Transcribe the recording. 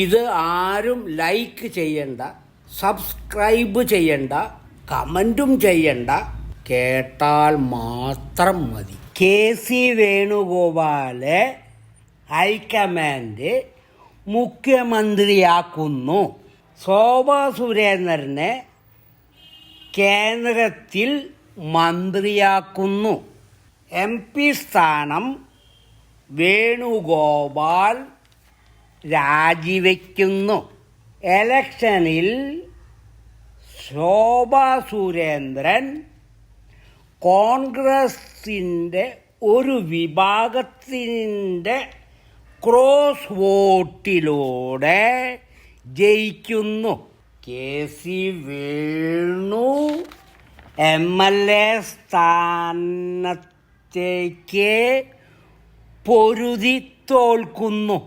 ഇത് ആരും ലൈക്ക് ചെയ്യണ്ട, സബ്സ്ക്രൈബ് ചെയ്യണ്ട, കമൻറ്റും ചെയ്യണ്ട, കേട്ടാൽ മാത്രം മതി. KC വേണുഗോപാലെ ഹൈക്കമാൻഡ് മുഖ്യമന്ത്രിയാക്കുന്നു. ശോഭാ സുരേന്ദ്രനെ കേന്ദ്രത്തിൽ മന്ത്രിയാക്കുന്നു. MP സ്ഥാനം വേണുഗോപാൽ രാജിവെക്കുന്നു. ഇലക്ഷനിൽ ശോഭാ സുരേന്ദ്രൻ കോൺഗ്രസിൻ്റെ ഒരു വിഭാഗത്തിൻ്റെ ക്രോസ് വോട്ടിലൂടെ ജയിക്കുന്നു. KC വേണു MLA സ്ഥാനത്തേക്ക് പൊരുതി തോൽക്കുന്നു.